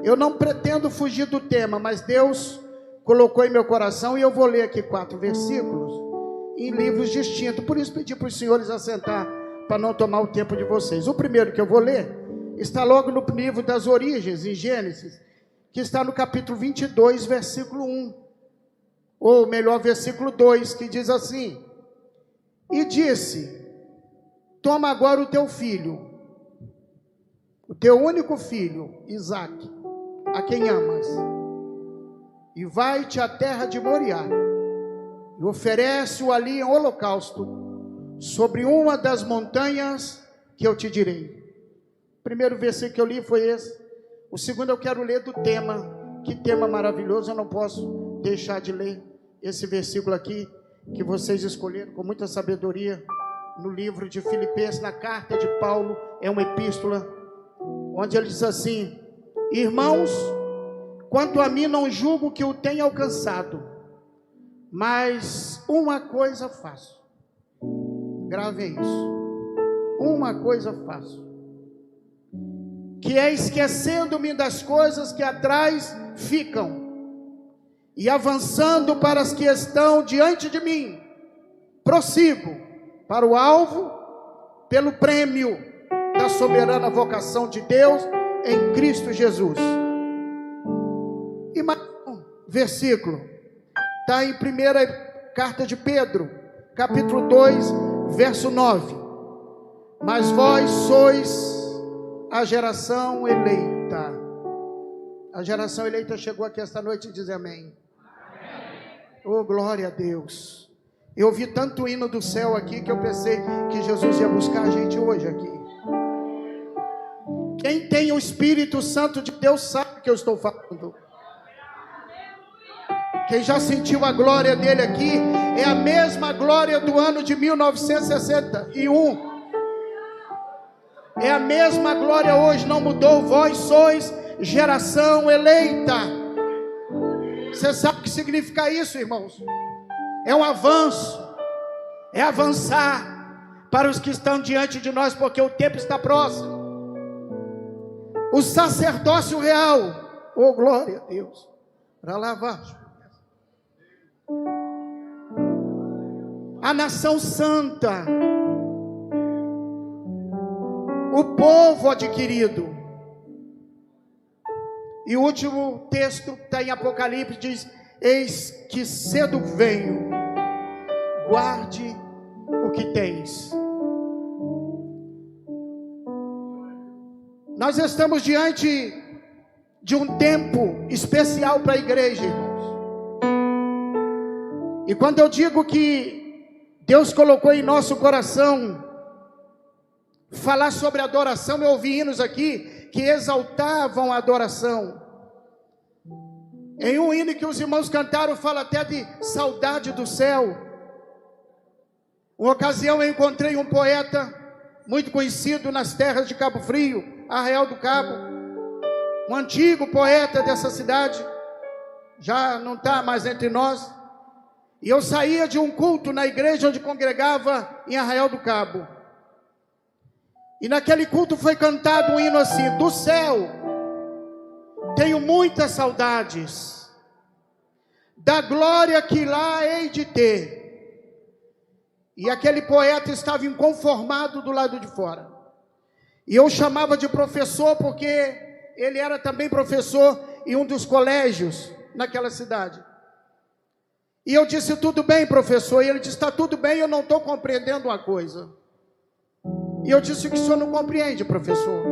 Eu não pretendo fugir do tema, mas Deus colocou em meu coração, e eu vou ler aqui 4 versículos em livros distintos. Por isso pedi para os senhores assentar, para não tomar o tempo de vocês. O primeiro que eu vou ler está logo no livro das Origens, em Gênesis, que está no capítulo 22, versículo 1, ou melhor, versículo 2, que diz assim: e disse: toma agora o teu filho, o teu único filho, Isaque, a quem amas, e vai-te à terra de Moriá, e oferece-o ali em holocausto, sobre uma das montanhas que eu te direi. O primeiro versículo que eu li foi esse. O segundo eu quero ler do tema. Que tema maravilhoso, eu não posso deixar de ler esse versículo aqui, que vocês escolheram com muita sabedoria, no livro de Filipenses, na carta de Paulo, é uma epístola, onde ele diz assim: irmãos, quanto a mim não julgo que o tenha alcançado, mas uma coisa faço. Gravem isso. Uma coisa faço, que é esquecendo-me das coisas que atrás ficam, e avançando para as que estão diante de mim, prossigo para o alvo, pelo prêmio da soberana vocação de Deus em Cristo Jesus. E mais um versículo, está em primeira carta de Pedro, capítulo 2, verso 9. Mas vós sois a geração eleita. A geração eleita chegou aqui esta noite e diz amém. Oh, glória a Deus. Eu vi tanto hino do céu aqui que eu pensei que Jesus ia buscar a gente hoje aqui. Quem tem o Espírito Santo de Deus sabe o que eu estou falando. Quem já sentiu a glória dele aqui, é a mesma glória do ano de 1961. É a mesma glória hoje, não mudou. Vós sois geração eleita. Você sabe o que significa isso, irmãos? É um avanço, é avançar para os que estão diante de nós, porque o tempo está próximo. O sacerdócio real, oh glória a Deus, para lavar a nação santa, o povo adquirido. E o último texto está em Apocalipse, diz: eis que cedo venho, guarde o que tens. Nós estamos diante de um tempo especial para a igreja, irmãos. E quando eu digo que Deus colocou em nosso coração falar sobre adoração, eu ouvi hinos aqui que exaltavam a adoração. Em um hino que os irmãos cantaram, fala até de saudade do céu. Uma ocasião eu encontrei um poeta muito conhecido nas terras de Cabo Frio, Arraial do Cabo, um antigo poeta dessa cidade, já não está mais entre nós. E eu saía de um culto na igreja onde congregava em Arraial do Cabo, e naquele culto foi cantado um hino assim: do céu tenho muitas saudades, da glória que lá hei de ter. E aquele poeta estava inconformado do lado de fora, e eu chamava de professor, porque ele era também professor em um dos colégios naquela cidade. E eu disse: tudo bem, professor? E ele disse: está tudo bem, eu não estou compreendendo uma coisa. E eu disse: o que o senhor não compreende, professor?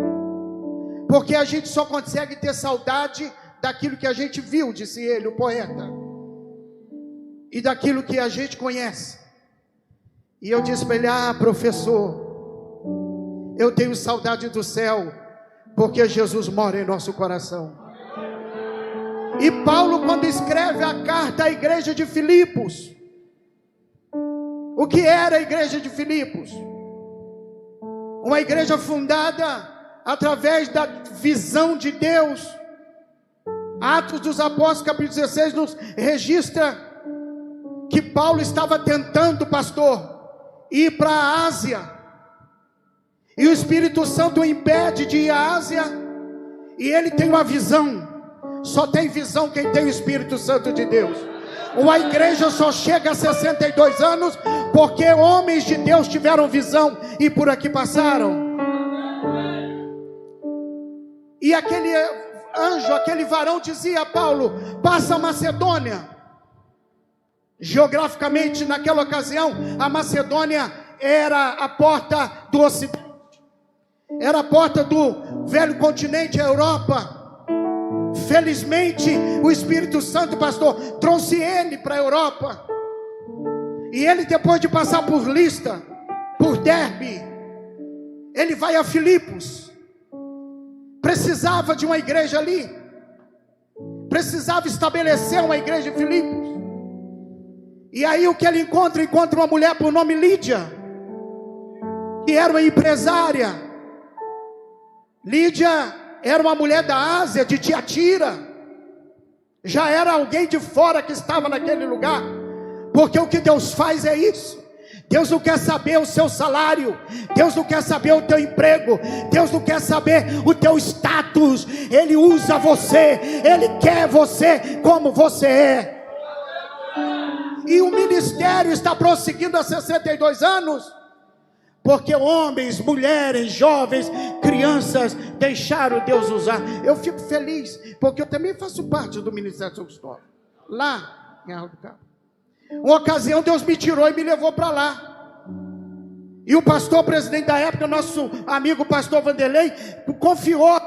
Porque a gente só consegue ter saudade daquilo que a gente viu, disse ele, o poeta, e daquilo que a gente conhece. E eu disse para ele: ah, professor, eu tenho saudade do céu, porque Jesus mora em nosso coração. E Paulo, quando escreve a carta à igreja de Filipos, o que era a igreja de Filipos? Uma igreja fundada através da visão de Deus. Atos dos Apóstolos, capítulo 16, nos registra que Paulo estava tentando, pastor, ir para a Ásia, e o Espírito Santo o impede de ir à Ásia, E ele tem uma visão. Só tem visão quem tem o Espírito Santo de Deus. Uma igreja só chega a 62 anos porque homens de Deus tiveram visão e por aqui passaram. E aquele anjo, aquele varão dizia a Paulo: passa a Macedônia. Geograficamente, naquela ocasião, a Macedônia era a porta do Ocidente, era a porta do velho continente, a Europa. Felizmente, o Espírito Santo, pastor, trouxe ele para a Europa. E ele, depois de passar por Listra, por Derbe, ele vai a Filipos. Precisava de uma igreja ali, precisava estabelecer uma igreja em Filipos. E aí o que ele encontra? Encontra uma mulher por nome Lídia, que era uma empresária. Lídia era uma mulher da Ásia, de Tiatira. Já era alguém de fora que estava naquele lugar. Porque o que Deus faz é isso. Deus não quer saber o seu salário. Deus não quer saber o teu emprego. Deus não quer saber o teu status. Ele usa você. Ele quer você como você é. E o ministério está prosseguindo há 62 anos. Porque homens, mulheres, jovens, crianças deixaram Deus usar. Eu fico feliz, porque eu também faço parte do Ministério São Cristóvão, lá em Arraial do Cabo. Uma ocasião Deus me tirou e me levou para lá. E o pastor presidente da época, nosso amigo pastor Vanderlei, confiou,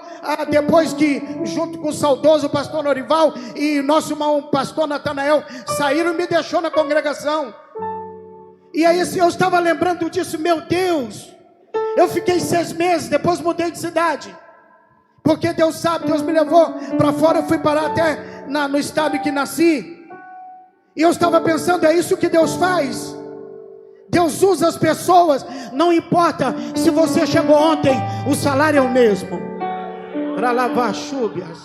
depois que, junto com o saudoso pastor Norival e nosso irmão pastor Natanael, saíram e me deixou na congregação. E aí eu estava lembrando disso, meu Deus, eu fiquei 6 meses, depois mudei de cidade, porque Deus sabe, Deus me levou para fora, eu fui parar até no estado em que nasci, e eu estava pensando, é isso que Deus faz, Deus usa as pessoas, não importa se você chegou ontem, o salário é o mesmo, para lavar chúbias.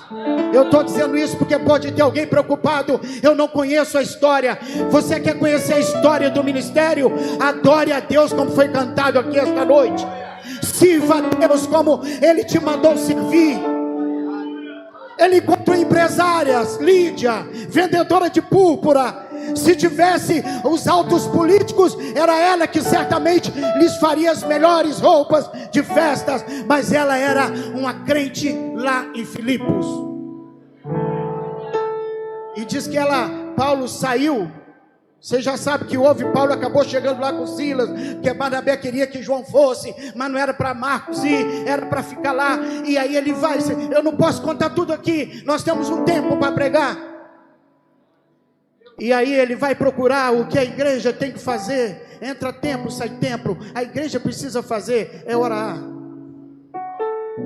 Eu estou dizendo isso porque pode ter alguém preocupado. Eu não conheço a história. Você quer conhecer a história do ministério? Adore a Deus como foi cantado aqui esta noite. Sirva a Deus como Ele te mandou servir. Ele encontrou empresárias, Lídia, vendedora de púrpura. Se tivesse os altos políticos, era ela que certamente lhes faria as melhores roupas de festas, mas ela era uma crente lá em Filipos. E diz que Paulo saiu. Você já sabe que houve, Paulo acabou chegando lá com Silas, que Barnabé queria que João fosse, mas não era para Marcos ir, era para ficar lá. E aí ele vai, eu não posso contar tudo aqui, nós temos um tempo para pregar. E aí ele vai procurar o que a igreja tem que fazer. Entra templo, sai templo. A igreja precisa fazer é orar.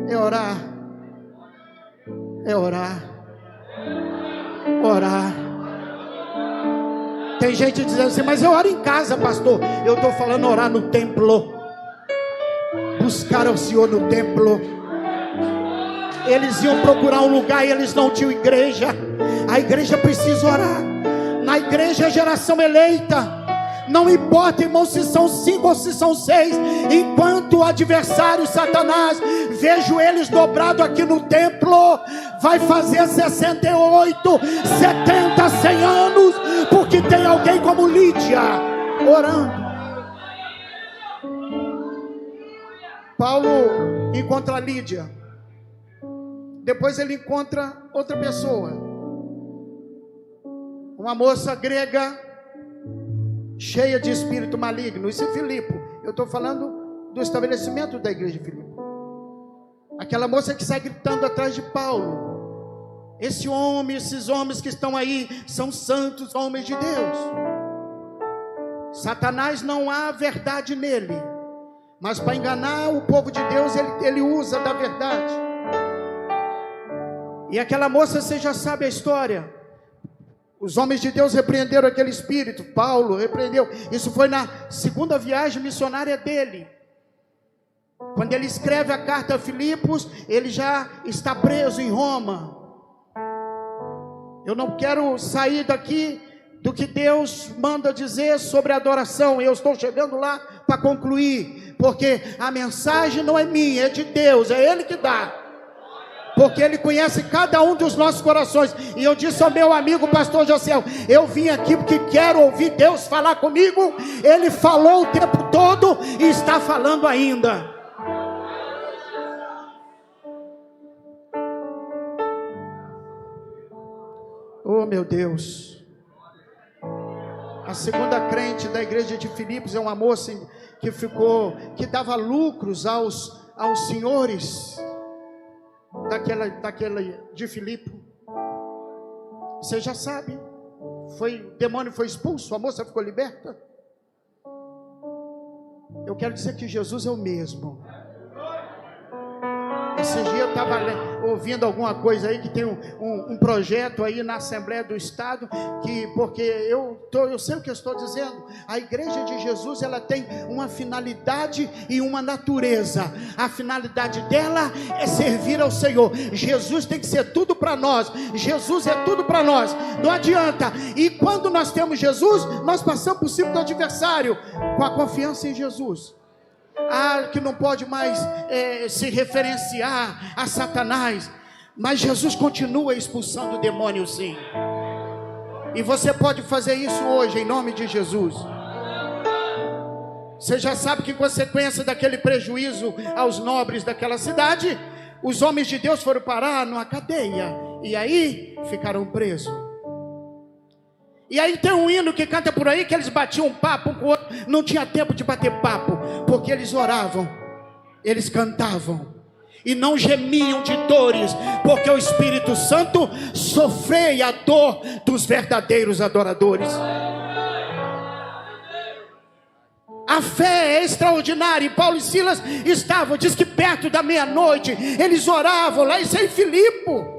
É orar. É orar. Orar. Tem gente dizendo assim, mas eu oro em casa, pastor. Eu estou falando orar no templo. Buscar ao Senhor no templo. Eles iam procurar um lugar e eles não tinham igreja. A igreja precisa orar. Na igreja é geração eleita. Não importa, irmão, se são 5 ou se são 6. Enquanto o adversário Satanás, vejo eles dobrado aqui no templo, vai fazer 68, 70, 100 anos, porque tem alguém como Lídia orando. Paulo encontra Lídia. Depois ele encontra outra pessoa, uma moça grega, cheia de espírito maligno. Isso é Filipe. Eu estou falando do estabelecimento da igreja de Filipe. Aquela moça que sai gritando atrás de Paulo. Esse homem, esses homens que estão aí, são santos homens de Deus. Satanás não há verdade nele, mas para enganar o povo de Deus, ele usa da verdade. E aquela moça, você já sabe a história. Os homens de Deus repreenderam aquele espírito. Paulo repreendeu. Isso foi na segunda viagem missionária dele. Quando ele escreve a carta a Filipos, ele já está preso em Roma. Eu não quero sair daqui do que Deus manda dizer sobre adoração. Eu estou chegando lá para concluir, porque a mensagem não é minha, é de Deus, é Ele que dá. porque Ele conhece cada um dos nossos corações. E eu disse ao meu amigo pastor José, eu vim aqui porque quero ouvir Deus falar comigo. Ele falou o tempo todo e está falando ainda. Oh meu Deus. A segunda crente da igreja de Filipos é uma moça que dava lucros aos senhores daquela de Filipe. Você já sabe, o demônio foi expulso, a moça ficou liberta. Eu quero dizer que Jesus é o mesmo. Esse dia eu estava ouvindo alguma coisa aí, que tem um projeto aí na Assembleia do Estado, porque eu sei o que eu estou dizendo. A igreja de Jesus, ela tem uma finalidade e uma natureza. A finalidade dela é servir ao Senhor. Jesus tem que ser tudo para nós. Jesus é tudo para nós. Não adianta. E quando nós temos Jesus, nós passamos por cima do adversário com a confiança em Jesus. Que não pode mais se referenciar a Satanás, mas Jesus continua expulsando o demônio, sim. E você pode fazer isso hoje, em nome de Jesus. Você já sabe que, em consequência daquele prejuízo aos nobres daquela cidade, os homens de Deus foram parar numa cadeia, e aí ficaram presos. E aí tem um hino que canta por aí, que eles batiam um papo um com o outro, não tinha tempo de bater papo, porque eles oravam, eles cantavam, e não gemiam de dores, porque o Espírito Santo sofreia a dor dos verdadeiros adoradores. A fé é extraordinária, e Paulo e Silas estavam, diz que perto da meia-noite, eles oravam lá, isso é em Filipe.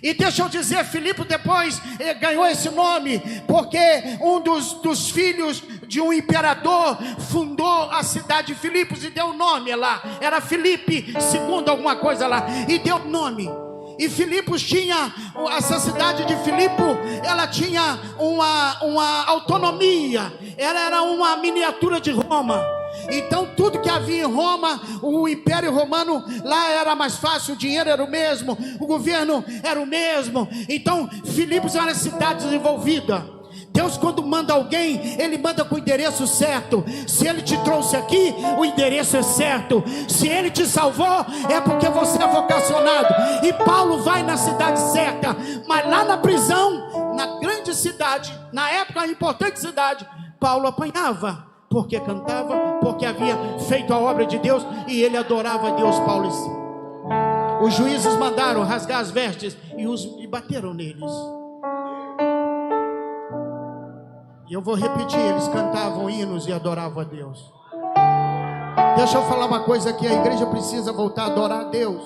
E deixa eu dizer, Filipe depois ganhou esse nome, porque um dos filhos de um imperador fundou a cidade de Filipos e deu nome lá. Era Filipe, segundo alguma coisa lá, e deu nome. E Filipos tinha, essa cidade de Filipe, ela tinha uma autonomia, ela era uma miniatura de Roma. Então tudo que havia em Roma, o Império Romano, lá era mais fácil, o dinheiro era o mesmo, o governo era o mesmo. Então Filipos era uma cidade desenvolvida. Deus, quando manda alguém, Ele manda com o endereço certo. Se Ele te trouxe aqui, o endereço é certo. Se Ele te salvou, é porque você é vocacionado. E Paulo vai na cidade certa, mas lá na prisão, na grande cidade, na época a importante cidade, Paulo apanhava, porque cantava, porque havia feito a obra de Deus, e ele adorava a Deus. Paulo, os juízes mandaram rasgar as vestes e bateram neles. E eu vou repetir, eles cantavam hinos e adoravam a Deus. Deixa eu falar uma coisa aqui, a igreja precisa voltar a adorar a Deus.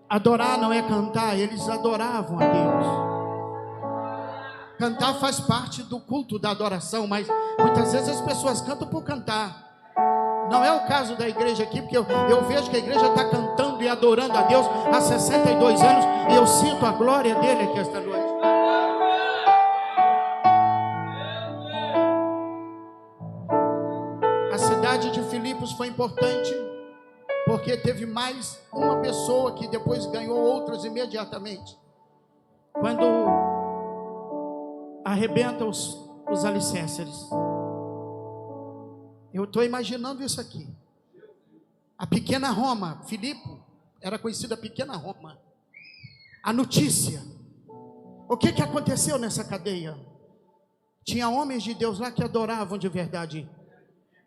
Adorar não é cantar, eles adoravam a Deus. Cantar faz parte do culto da adoração, mas muitas vezes as pessoas cantam por cantar. Não é o caso da igreja aqui, porque eu vejo que a igreja está cantando e adorando a Deus há 62 anos, e eu sinto a glória dele aqui esta noite. A cidade de Filipos foi importante, porque teve mais uma pessoa que depois ganhou outras imediatamente. Quando arrebenta os alicerces. Eu estou imaginando isso aqui. A pequena Roma, Filipe era conhecida pequena Roma. A notícia. O que aconteceu nessa cadeia? Tinha homens de Deus lá que adoravam de verdade.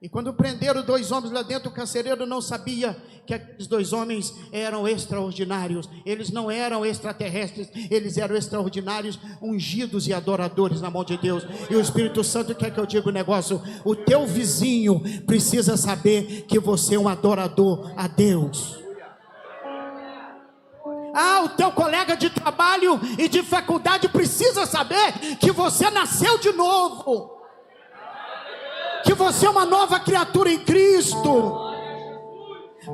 E quando prenderam 2 homens lá dentro, o carcereiro não sabia que aqueles 2 homens eram extraordinários. Eles não eram extraterrestres, eles eram extraordinários, ungidos e adoradores na mão de Deus. E o Espírito Santo quer que eu diga um negócio: o teu vizinho precisa saber que você é um adorador a Deus. O teu colega de trabalho e de faculdade precisa saber que você nasceu de novo, que você é uma nova criatura em Cristo.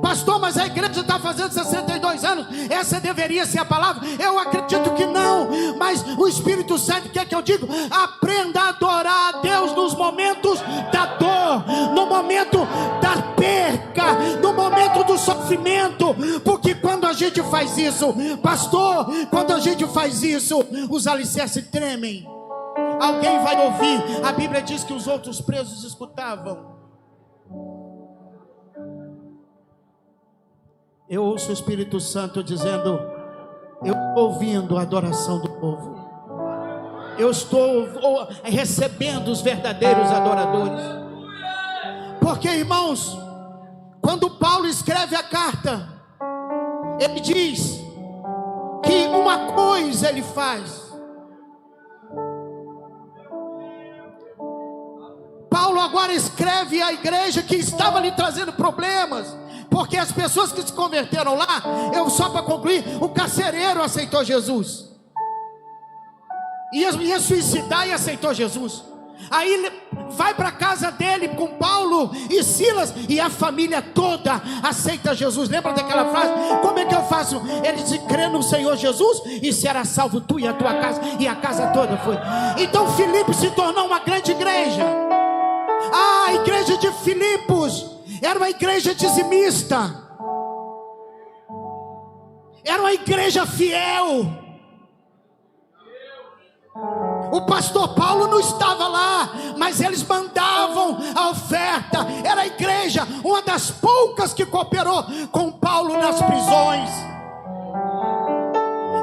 Pastor, mas a igreja está fazendo 62 anos, essa deveria ser a palavra? Eu acredito que não, mas o Espírito Santo quer que eu diga: aprenda a adorar a Deus nos momentos da dor, no momento da perca, no momento do sofrimento, porque gente faz isso, pastor, quando a gente faz isso, os alicerces tremem. Alguém vai ouvir. A Bíblia diz que os outros presos escutavam. Eu ouço o Espírito Santo dizendo: eu estou ouvindo a adoração do povo. Eu estou recebendo os verdadeiros adoradores. Porque, irmãos, quando Paulo escreve a carta, ele diz que uma coisa ele faz. Paulo agora escreve à igreja que estava lhe trazendo problemas, porque as pessoas que se converteram lá, só para concluir, o carcereiro aceitou Jesus, ia suicidar e aceitou Jesus. Aí ele vai para a casa dele com Paulo e Silas, e a família toda aceita Jesus. Lembra daquela frase? Como é que eu faço? Ele disse: crê no Senhor Jesus e será salvo tu e a tua casa. E a casa toda foi. Então Filipos se tornou uma grande igreja. A igreja de Filipos era uma igreja dizimista, era uma igreja fiel. O pastor Paulo não estava lá, mas eles mandavam a oferta. Era a igreja, uma das poucas que cooperou com Paulo nas prisões.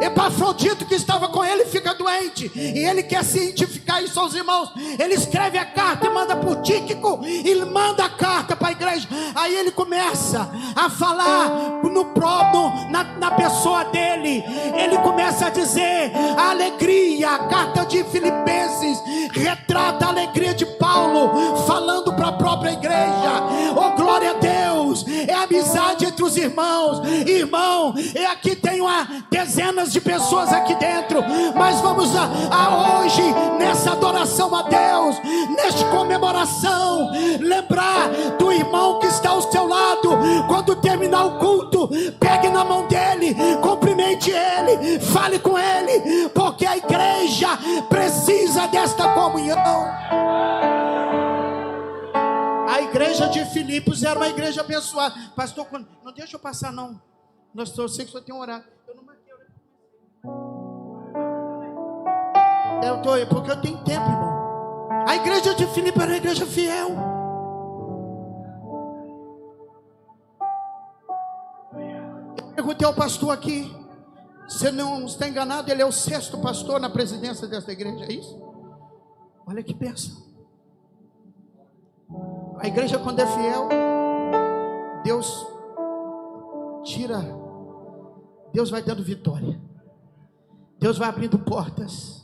Epafrodito, que estava com ele, fica doente, e ele quer cientificar isso aos irmãos. Ele escreve a carta e manda por Tíquico, e manda a carta para a igreja. Aí ele começa a falar na pessoa dele. Ele começa a dizer a alegria. A carta de Filipenses retrata a alegria de Paulo, falando para a própria igreja. Oh, glória a Deus! É amizade entre os irmãos. Irmão, aqui tem dezenas de pessoas aqui dentro, mas vamos hoje, nessa adoração a Deus, nesta comemoração, lembrar do irmão que está ao seu lado. Quando terminar o culto, pegue na mão dele, cumprimente ele, fale com ele, porque a igreja precisa desta comunhão. A igreja de Filipos era uma igreja abençoada. Pastor, não deixa eu passar não. Eu sei que o senhor tem um horário. Eu não marquei. Porque eu tenho tempo, irmão. A igreja de Filipos era uma igreja fiel. Eu perguntei ao pastor aqui, se não está enganado, ele é o 6º pastor na presidência dessa igreja, é isso? Olha que bênção. A igreja, quando é fiel, Deus vai dando vitória, Deus vai abrindo portas.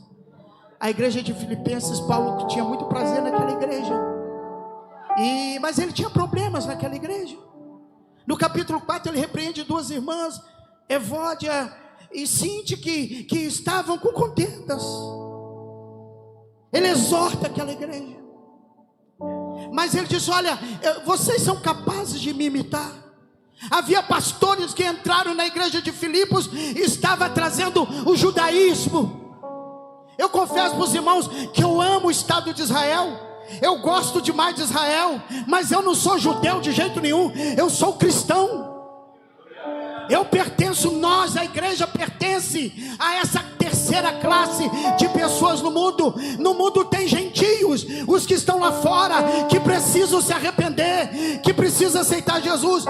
A igreja de Filipenses, Paulo tinha muito prazer naquela igreja, mas ele tinha problemas naquela igreja. No capítulo 4 ele repreende 2 irmãs, Evódia e Sinti, que estavam com contendas. Ele exorta aquela igreja, mas ele diz: olha, vocês são capazes de me imitar. Havia pastores que entraram na igreja de Filipos e estavam trazendo o judaísmo. Eu confesso para os irmãos que eu amo o Estado de Israel, eu gosto demais de Israel, mas eu não sou judeu de jeito nenhum, eu sou cristão. Eu pertenço, a igreja pertence a essa terceira classe de pessoas no mundo. No mundo tem gentios, os que estão lá fora, que precisam se arrepender, que precisam aceitar Jesus.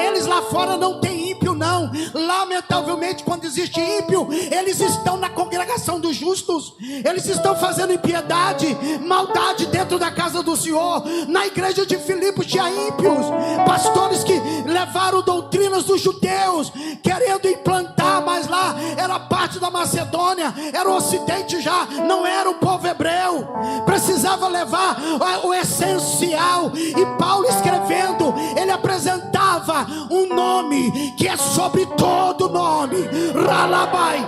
Eles lá fora não tem ímpio não. Lamentavelmente, quando existe ímpio, eles estão na congregação dos justos, eles estão fazendo impiedade, maldade dentro da casa do Senhor. Na igreja de Filipos tinha ímpios, pastores que levaram doutrinas dos judeus, querendo implantar, mas lá era parte da Macedônia, era o ocidente já, não era o povo hebreu, precisava levar o essencial. E Paulo escrevendo, ele apresentava um nome que é sobre todo nome, Ralabai.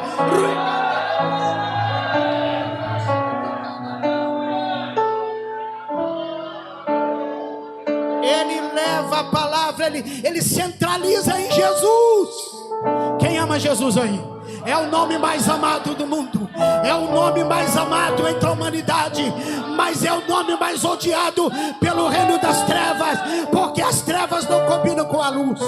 Ele leva a palavra, ele centraliza em Jesus. Quem ama Jesus aí? É o nome mais amado do mundo, é o nome mais amado entre a humanidade, mas é o nome mais odiado pelo reino das trevas, porque as trevas não combinam com a luz.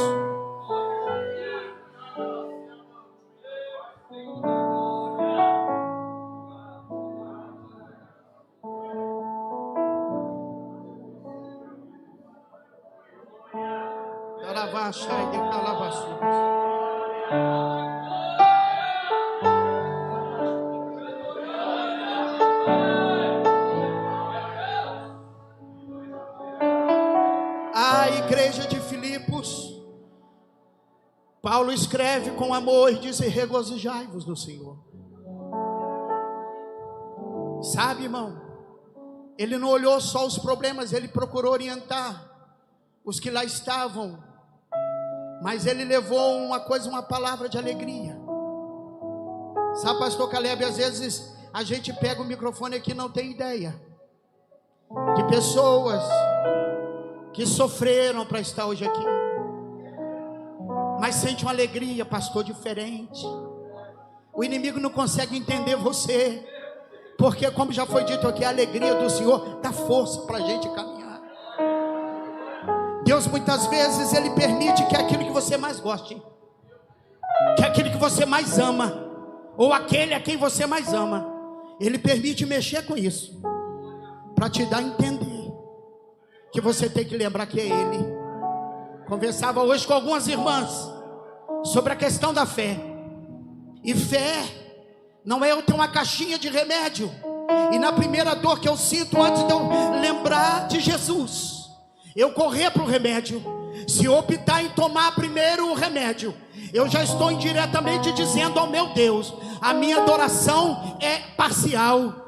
Achai de calabassos. A igreja de Filipos, Paulo escreve com amor e diz: regozijai-vos no Senhor. Sabe, irmão, ele não olhou só os problemas, ele procurou orientar os que lá estavam, mas ele levou uma palavra de alegria. Sabe, pastor Caleb, às vezes a gente pega o microfone aqui e não tem ideia de pessoas que sofreram para estar hoje aqui, mas sente uma alegria, pastor, diferente. O inimigo não consegue entender você, porque, como já foi dito aqui, a alegria do Senhor dá força para a gente caminhar. Deus muitas vezes Ele permite que aquilo que você mais goste, que aquilo que você mais ama, ou aquele a quem você mais ama, Ele permite mexer com isso, para te dar a entender que você tem que lembrar que é Ele. Conversava hoje com algumas irmãs sobre a questão da fé. E fé não é eu ter uma caixinha de remédio e na primeira dor que eu sinto, antes de eu lembrar de Jesus, eu correr para o remédio. Se eu optar em tomar primeiro o remédio, eu já estou indiretamente dizendo ao meu Deus: a minha adoração é parcial.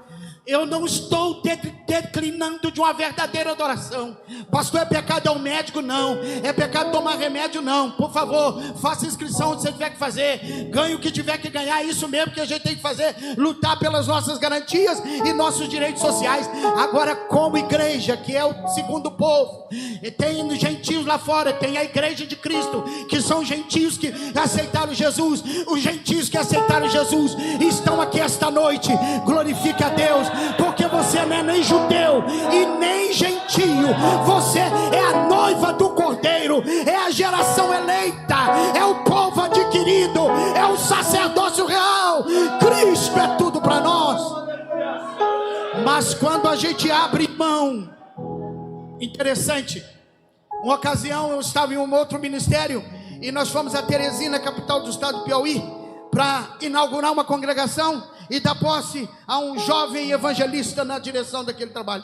Eu não estou declinando de uma verdadeira adoração. Pastor, é pecado ao médico? Não. É pecado tomar remédio? Não. Por favor, faça inscrição onde você tiver que fazer, ganhe o que tiver que ganhar. É isso mesmo que a gente tem que fazer, lutar pelas nossas garantias e nossos direitos sociais. Agora, como igreja, que é o segundo povo, tem gentios lá fora, tem a igreja de Cristo, que são gentios que aceitaram Jesus. Os gentios que aceitaram Jesus estão aqui esta noite. Glorifique a Deus, porque você não é nem judeu e nem gentio, você é a noiva do Cordeiro, é a geração eleita, é o povo adquirido, é o sacerdócio real. Cristo é tudo para nós. Mas quando a gente abre mão, interessante, uma ocasião eu estava em um outro ministério e nós fomos a Teresina, capital do estado do Piauí, para inaugurar uma congregação e dar posse a um jovem evangelista na direção daquele trabalho.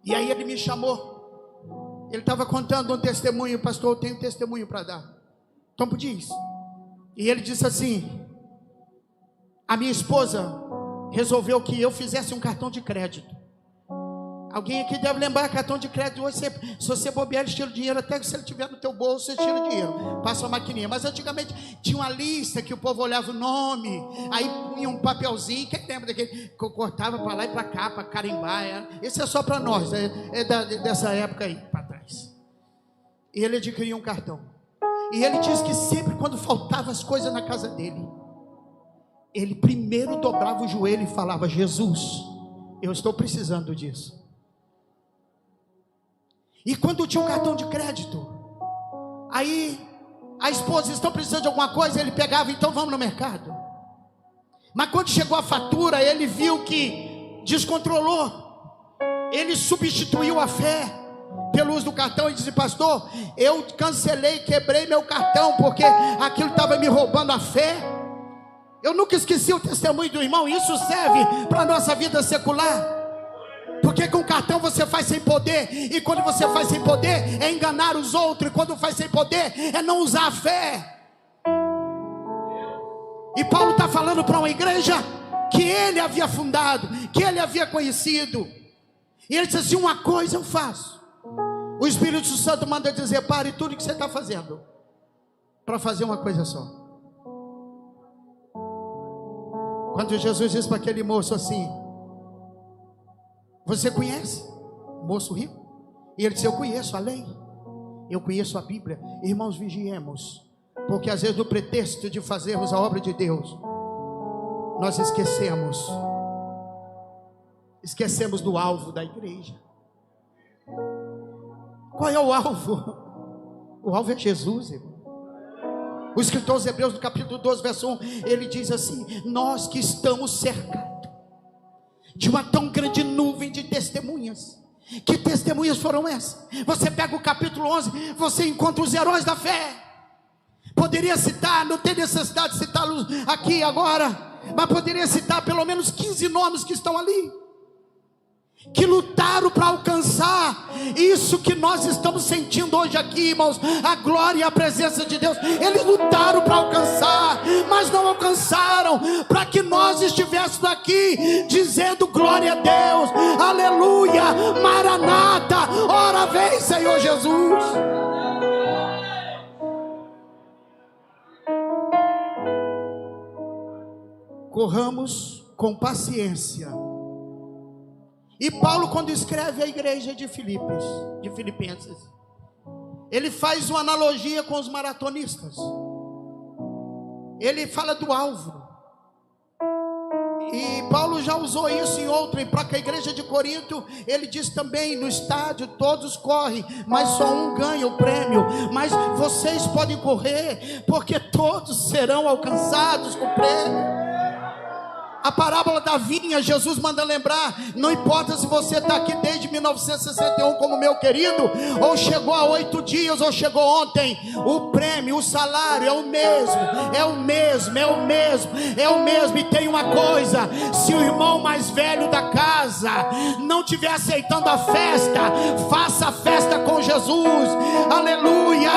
E aí ele me chamou. Ele estava contando um testemunho: pastor, eu tenho um testemunho para dar. Então diz. E ele disse assim: a minha esposa resolveu que eu fizesse um cartão de crédito. Alguém aqui deve lembrar, cartão de crédito hoje, se você bobear, ele tira o dinheiro, até que se ele tiver no teu bolso, você tira o dinheiro, passa a maquininha. Mas antigamente tinha uma lista que o povo olhava o nome, aí punha um papelzinho. Quem lembra daquele que cortava para lá e para cá, para carimbar? Esse é só para nós, dessa época aí para trás. E ele adquiriu um cartão, e ele disse que sempre quando faltavam as coisas na casa dele, ele primeiro dobrava o joelho e falava: Jesus, eu estou precisando disso. E quando tinha um cartão de crédito, aí a esposa: estão precisando de alguma coisa? Ele pegava: então vamos no mercado. Mas quando chegou a fatura, ele viu que descontrolou. Ele substituiu a fé pelo uso do cartão e disse: pastor, eu cancelei, quebrei meu cartão, porque aquilo estava me roubando a fé. Eu nunca esqueci o testemunho do irmão. Isso serve para a nossa vida secular. Porque com cartão você faz sem poder, e quando você faz sem poder é enganar os outros, e quando faz sem poder é não usar a fé. E Paulo está falando para uma igreja que ele havia fundado, que ele havia conhecido, e ele disse assim: uma coisa eu faço. O Espírito Santo manda dizer: pare tudo que você está fazendo para fazer uma coisa só. Quando Jesus disse para aquele moço assim: você conhece o moço rico? E ele disse: eu conheço a lei, eu conheço a Bíblia. Irmãos, vigiemos, porque às vezes no pretexto de fazermos a obra de Deus, nós esquecemos do alvo da igreja. Qual é o alvo? O alvo é Jesus, irmão. O escritor aos Hebreus, no capítulo 12, verso 1, ele diz assim: nós que estamos cercados de uma tão grande nuvem de testemunhas, Que testemunhas foram essas? Você pega o capítulo 11, você encontra os heróis da fé. Poderia citar, não tem necessidade de citá-los aqui agora, mas poderia citar pelo menos 15 nomes que estão ali, que lutaram para alcançar isso que nós estamos sentindo hoje aqui, irmãos, a glória e a presença de Deus. Eles lutaram para alcançar, mas não alcançaram, para que nós estivéssemos aqui dizendo glória a Deus, aleluia, maranata, ora vem Senhor Jesus. Corramos com paciência. E Paulo, quando escreve a igreja de Filipenses, ele faz uma analogia com os maratonistas. Ele fala do alvo. E Paulo já usou isso em outra, e para a igreja de Corinto, ele diz também: no estádio todos correm, mas só um ganha o prêmio. Mas vocês podem correr, porque todos serão alcançados com o prêmio. A parábola da vinha, Jesus manda lembrar: não importa se você está aqui desde 1961 como meu querido, ou chegou há 8 dias, ou chegou ontem, o prêmio, o salário é o mesmo, é o mesmo, é o mesmo, é o mesmo. E tem uma coisa: se o irmão mais velho da casa não estiver aceitando a festa, faça a festa com Jesus, aleluia.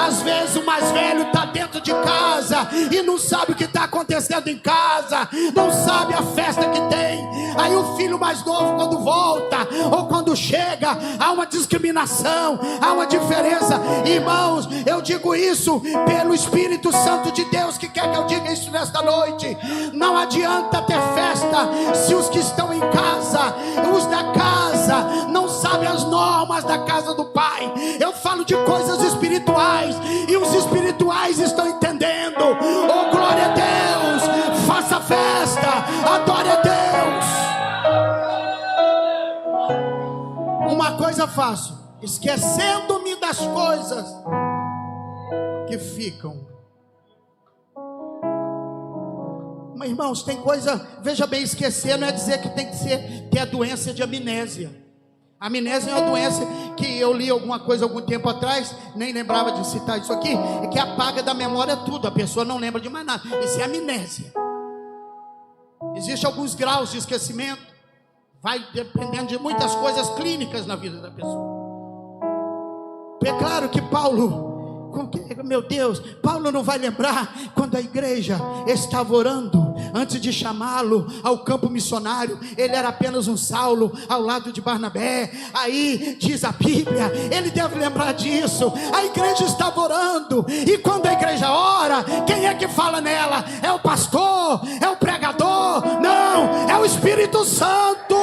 Às vezes o mais velho está dentro de casa e não sabe o que está acontecendo em casa, não sabe a festa que tem. Aí o filho mais novo, quando volta ou quando chega, há uma discriminação, há uma diferença. Irmãos, eu digo isso pelo Espírito Santo de Deus, que quer que eu diga isso nesta noite. Não adianta ter festa se os que estão em casa, os da casa, não sabem as normas da casa do Pai. Eu falo de coisas espirituais, e os espirituais estão entendendo. Oh, glória a Deus, faça festa, adore a Deus. Uma coisa faço, esquecendo-me das coisas que ficam. Mas irmãos, tem coisa, veja bem, esquecer não é dizer que tem que ter a doença de amnésia. Amnésia é uma doença que eu li alguma coisa algum tempo atrás, nem lembrava de citar isso aqui, é que apaga da memória tudo, a pessoa não lembra de mais nada. Isso é amnésia. Existem alguns graus de esquecimento, vai dependendo de muitas coisas clínicas na vida da pessoa. É claro que Paulo, meu Deus, Paulo não vai lembrar quando a igreja estava orando antes de chamá-lo ao campo missionário. Ele era apenas um Saulo ao lado de Barnabé. Aí diz a Bíblia, ele deve lembrar disso. A igreja estava orando, e quando a igreja ora, quem é que fala nela? É o pastor? É o pregador? Não, é o Espírito Santo.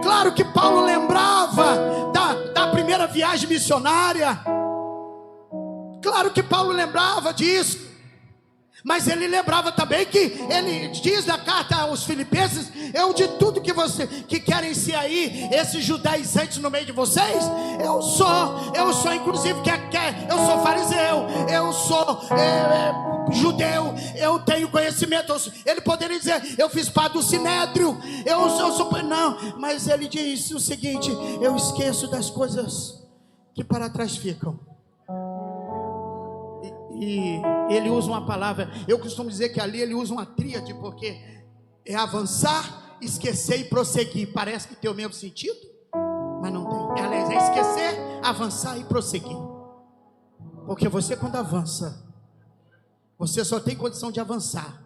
Claro que Paulo lembrava da primeira viagem missionária. Claro que Paulo lembrava disso. Mas ele lembrava também que ele diz na carta aos Filipenses: eu de tudo que querem ser aí, esses judaizantes no meio de vocês, eu sou inclusive, eu sou fariseu, eu sou judeu, eu tenho conhecimento. Ele poderia dizer: eu fiz parte do Sinédrio, eu sou, não, mas ele diz o seguinte: eu esqueço das coisas que para trás ficam. E ele usa uma palavra, eu costumo dizer que ali ele usa uma tríade, porque é avançar, esquecer e prosseguir. Parece que tem o mesmo sentido, mas não tem. Aliás, é esquecer, avançar e prosseguir. Porque você, quando avança, você só tem condição de avançar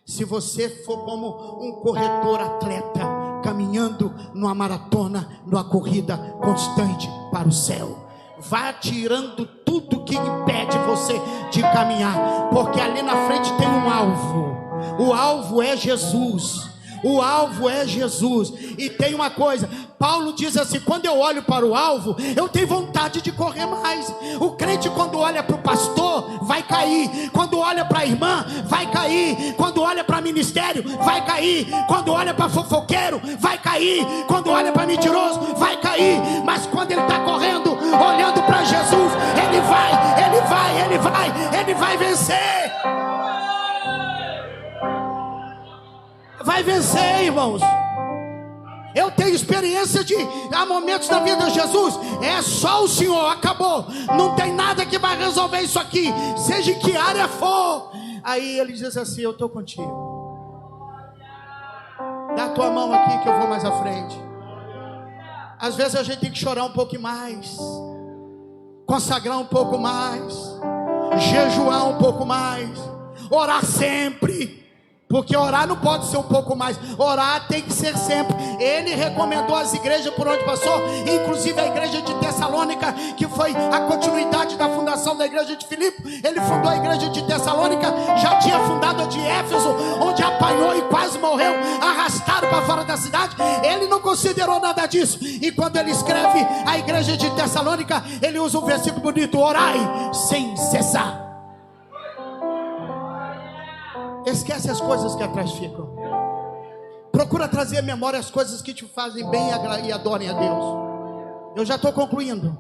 se você for como um corredor atleta, caminhando numa maratona, numa corrida constante para o céu. Vá tirando tudo que impede você de caminhar, porque ali na frente tem um alvo. O alvo é Jesus. O alvo é Jesus. E tem uma coisa, Paulo diz assim: quando eu olho para o alvo, eu tenho vontade de correr mais. O crente, quando olha para o pastor, vai cair. Quando olha para a irmã, vai cair. Quando olha para ministério, vai cair. Quando olha para fofoqueiro, vai cair. Quando olha para mentiroso, vai cair. Mas quando ele está correndo, olhando para Jesus, ele vai vencer. Vai vencer, irmãos. Eu tenho experiência de, há momentos da vida de Jesus, é só o Senhor, acabou. Não tem nada que vai resolver isso aqui, seja em que área for. Aí ele diz assim: eu estou contigo. Dá a tua mão aqui que eu vou mais à frente. Às vezes a gente tem que chorar um pouco mais, consagrar um pouco mais, jejuar um pouco mais, orar sempre. Porque orar não pode ser um pouco mais, orar tem que ser sempre. Ele recomendou às igrejas por onde passou, inclusive a igreja de Tessalônica, que foi a continuidade da fundação da igreja de Filipe. Ele fundou a igreja de Tessalônica, já tinha fundado a de Éfeso, onde apanhou e quase morreu, arrastado para fora da cidade. Ele não considerou nada disso. E quando ele escreve a igreja de Tessalônica, ele usa um versículo bonito: orai sem cessar. Esquece as coisas que atrás ficam. Procura trazer à memória as coisas que te fazem bem e adorem a Deus. Eu já estou concluindo,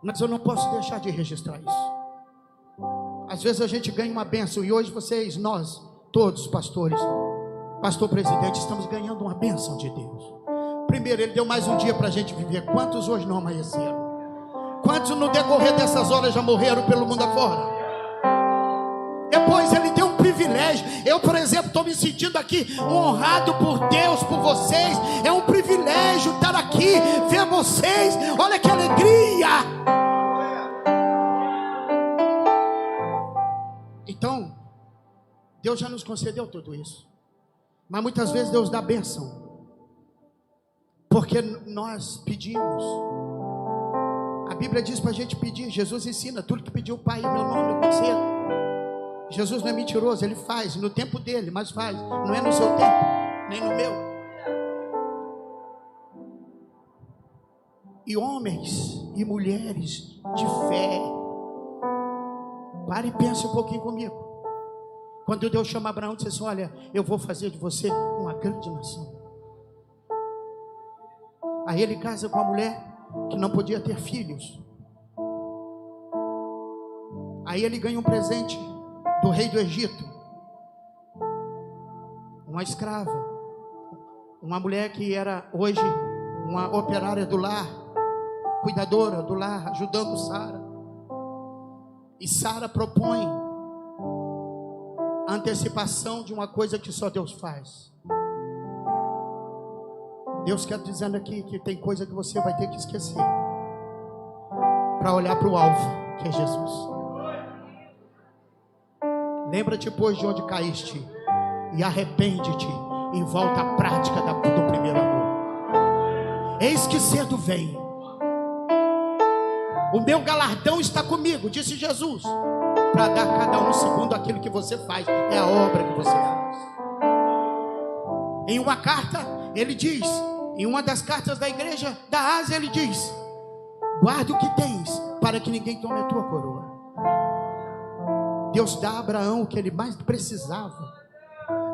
mas eu não posso deixar de registrar isso. Às vezes a gente ganha uma bênção, e hoje vocês, nós, todos pastores, pastor presidente, estamos ganhando uma bênção de Deus. Primeiro, Ele deu mais um dia para a gente viver. Quantos hoje não amanheceram? Quantos no decorrer dessas horas já morreram pelo mundo afora? Depois Ele deu um privilégio. Eu, por exemplo, estou me sentindo aqui honrado por Deus, por vocês. É um privilégio estar aqui, ver vocês. Olha que alegria. Então, Deus já nos concedeu tudo isso. Mas muitas vezes Deus dá bênção porque nós pedimos. A Bíblia diz para a gente pedir. Jesus ensina: tudo que pediu o Pai em meu nome eu concedo. Jesus não é mentiroso, Ele faz no tempo dele, mas faz, não é no seu tempo, nem no meu. E homens e mulheres de fé, pare e pense um pouquinho comigo. Quando Deus chama Abraão, disse assim: olha, eu vou fazer de você uma grande nação. Aí ele casa com a mulher que não podia ter filhos. Aí ele ganha um presente do rei do Egito, uma escrava, uma mulher que era hoje uma operária do lar, cuidadora do lar, ajudando Sara. E Sara propõe a antecipação de uma coisa que só Deus faz. Deus quer dizendo aqui que tem coisa que você vai ter que esquecer para olhar para o alvo, que é Jesus. Lembra-te, pois, de onde caíste, e arrepende-te, e volta à prática do primeiro amor. Eis que cedo vem, o meu galardão está comigo, disse Jesus, para dar a cada um segundo aquilo que você faz. É a obra que você faz. Em uma carta, ele diz, em uma das cartas da igreja da Ásia, ele diz: guarda o que tens, para que ninguém tome a tua coroa. Deus dá a Abraão o que ele mais precisava.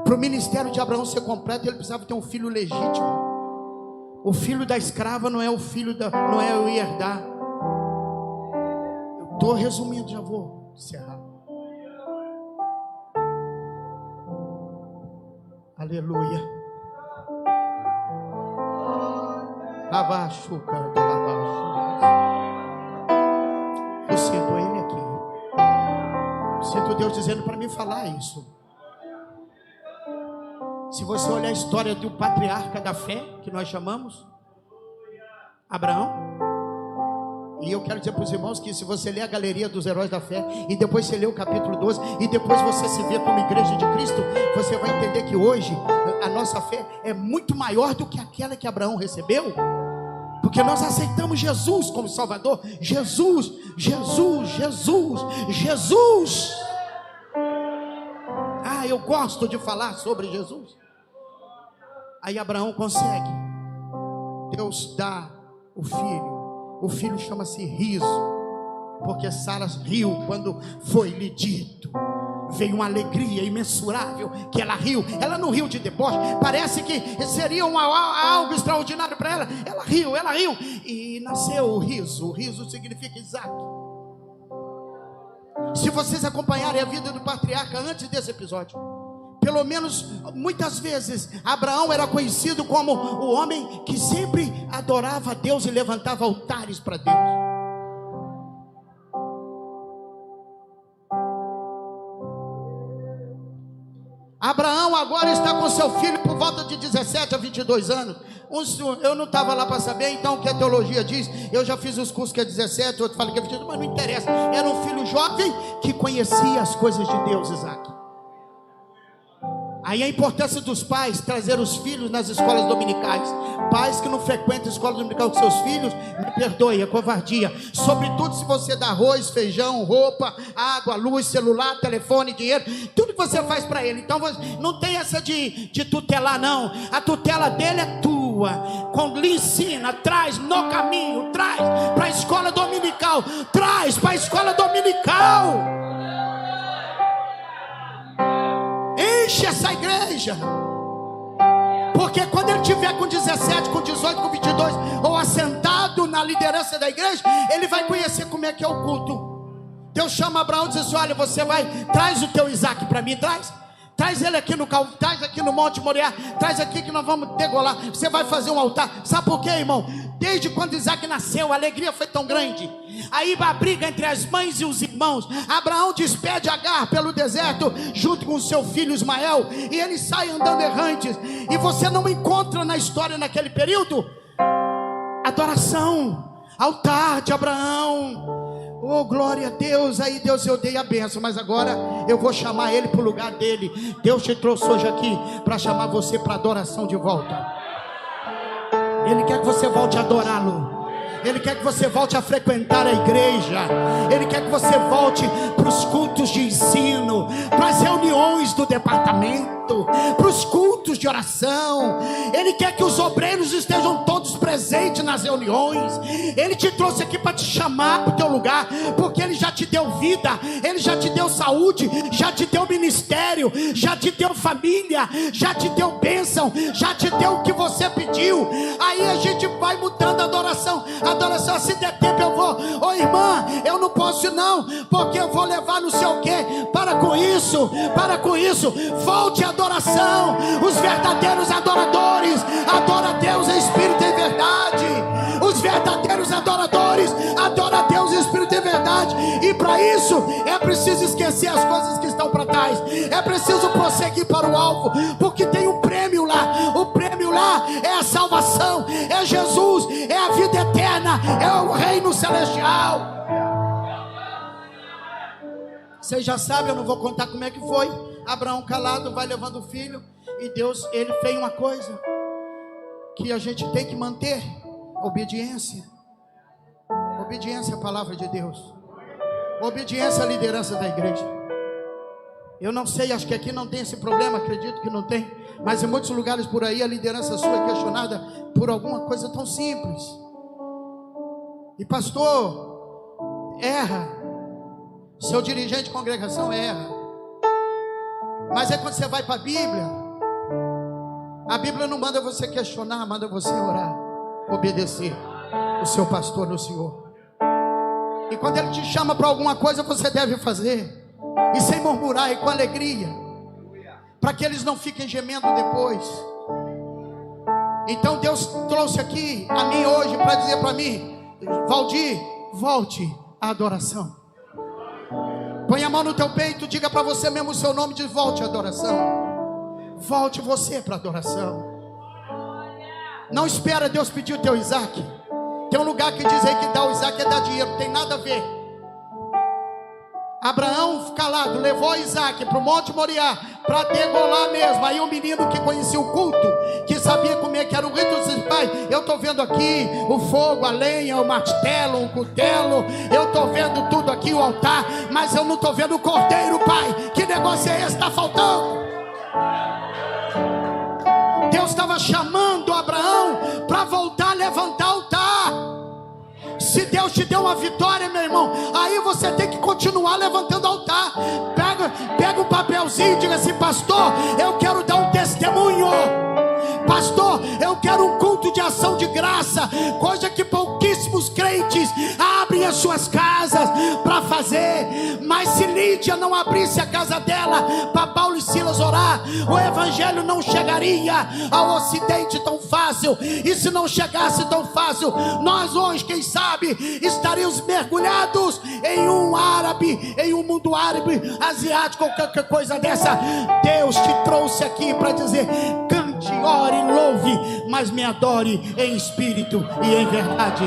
Para o ministério de Abraão ser completo, ele precisava ter um filho legítimo. O filho da escrava não é o filho não é o herdar. Eu estou resumindo, já vou encerrar. Aleluia. Abaixo, cara, eu sinto ele aqui. Sinto Deus dizendo para mim falar isso. Se você olhar a história do patriarca da fé, que nós chamamos Abraão, e eu quero dizer para os irmãos que se você ler a galeria dos heróis da fé, e depois você ler o capítulo 12, e depois você se vê como igreja de Cristo, você vai entender que hoje a nossa fé é muito maior do que aquela que Abraão recebeu. Porque nós aceitamos Jesus como Salvador. Jesus, Jesus, Jesus, Jesus. Ah, eu gosto de falar sobre Jesus. Aí Abraão consegue. Deus dá o filho. O filho chama-se riso, porque Sara riu quando foi lhe dito. Veio uma alegria imensurável que ela riu. Ela não riu de deboche, parece que seria algo extraordinário para ela. Ela riu e nasceu o riso. O riso significa Isaac. Se vocês acompanharem a vida do patriarca antes desse episódio, pelo menos muitas vezes, Abraão era conhecido como o homem que sempre adorava a Deus e levantava altares para Deus. Abraão agora está com seu filho por volta de 17 a 22 anos. Eu não estava lá para saber, então o que a teologia diz. Eu já fiz os cursos que é 17, outro fala que é 22, mas não interessa. Era um filho jovem que conhecia as coisas de Deus, Isaac. Aí a importância dos pais trazer os filhos nas escolas dominicais. Pais que não frequentam a escola dominical com seus filhos, me perdoe, é covardia. Sobretudo se você dá arroz, feijão, roupa, água, luz, celular, telefone, dinheiro, tudo que você faz para ele. Então não tem essa de tutelar, não. A tutela dele é tua. Quando lhe ensina, traz no caminho, traz para a escola dominical, traz para a escola dominical. Enche essa igreja, porque quando ele tiver com 17, com 18, com 22, ou assentado na liderança da igreja, ele vai conhecer como é que é o culto. Deus chama Abraão e diz assim: olha, você vai, traz o teu Isaac para mim, traz ele aqui no Calvário, traz aqui no Monte Moriá, traz aqui que nós vamos degolar, você vai fazer um altar. Sabe por quê, irmão? Desde quando Isaac nasceu, a alegria foi tão grande. Aí a briga entre as mães e os irmãos. Abraão despede Agar pelo deserto, junto com seu filho Ismael, e eles saem andando errantes. E você não encontra na história naquele período adoração, altar de Abraão. Oh, glória a Deus. Aí Deus, eu dei a bênção, mas agora eu vou chamar ele para o lugar dele. Deus te trouxe hoje aqui para chamar você para adoração de volta. Ele quer que você volte a adorá-lo. Ele quer que você volte a frequentar a igreja. Ele quer que você volte para os cultos de ensino, para as reuniões do departamento, para os cultos de oração. Ele quer que os obreiros estejam todos presentes nas reuniões. Ele te trouxe aqui para te chamar para o teu lugar, porque Ele já te deu vida, Ele já te deu saúde, já te deu ministério, já te deu família, já te deu bênção, já te deu o que você pediu. Aí a gente vai mudando a adoração. Adoração, se der tempo eu vou. Ô irmã, eu não posso não, porque eu vou levar não sei o que. Para com isso, para com isso. Volte à adoração. Os verdadeiros adoradores adoram a Deus em espírito e verdade. Os verdadeiros adoradores adoram a Deus em espírito e verdade. E para isso é preciso esquecer as coisas que estão para trás. É preciso prosseguir para o alvo, porque tem um prêmio lá. O prêmio lá é a salvação, é Jesus, é a vida eterna, é o reino celestial. Vocês já sabem, eu não vou contar como é que foi. Abraão calado vai levando o filho, e Deus, ele fez uma coisa que a gente tem que manter: obediência. Obediência à palavra de Deus, obediência à liderança da igreja. Eu não sei, acho que aqui não tem esse problema, acredito que não tem, mas em muitos lugares por aí a liderança sua é questionada por alguma coisa tão simples. E pastor, erra, seu dirigente de congregação erra. Mas é quando você vai para a Bíblia não manda você questionar, manda você orar, obedecer o seu pastor no Senhor. E quando Ele te chama para alguma coisa, você deve fazer, e sem murmurar, e com alegria, para que eles não fiquem gemendo depois. Então Deus trouxe aqui a mim hoje para dizer para mim: Valdir, volte à adoração. Põe a mão no teu peito, diga para você mesmo o seu nome, diz: volte à adoração. Volte você para a adoração. Não espera Deus pedir o teu Isaac. Tem um lugar que diz aí que dar o Isaac é dar dinheiro, não tem nada a ver. Abraão calado levou Isaac para o Monte Moriá para degolar mesmo. Aí o menino que conhecia o culto, que sabia como é que era o rito, disse: pai, eu estou vendo aqui o fogo, a lenha, o martelo, o cutelo, eu estou vendo tudo aqui, o altar, mas eu não estou vendo o cordeiro, pai. Que negócio é esse? Está faltando. Deus estava chamando Abraão para voltar a levantar altar. Se Deus te deu uma vitória, meu irmão, aí você tem que continuar levantando altar. Pega um papelzinho e diga assim: pastor, eu quero dar um testemunho. Pastor, eu quero um culto de ação de graça, coisa que pouquíssimos crentes abrem as suas casas para fazer. Mas se Lídia não abrisse a casa dela para Paulo e Silas orar, o evangelho não chegaria ao ocidente tão fácil. E se não chegasse tão fácil, nós hoje, quem sabe, estaríamos mergulhados em um mundo árabe, asiático ou qualquer coisa dessa. Deus te trouxe aqui para dizer: cante, ore, louve, mas me adore em espírito e em verdade.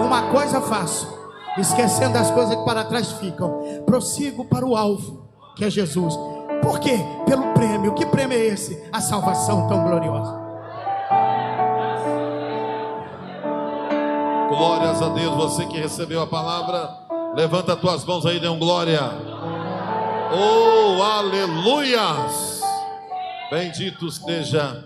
Uma coisa faço, esquecendo as coisas que para trás ficam, prossigo para o alvo, que é Jesus. Por quê? Pelo prêmio. Que prêmio é esse? A salvação tão gloriosa. Glórias a Deus. Você que recebeu a palavra, levanta as tuas mãos aí, dê um glória. Oh, aleluias! Bendito esteja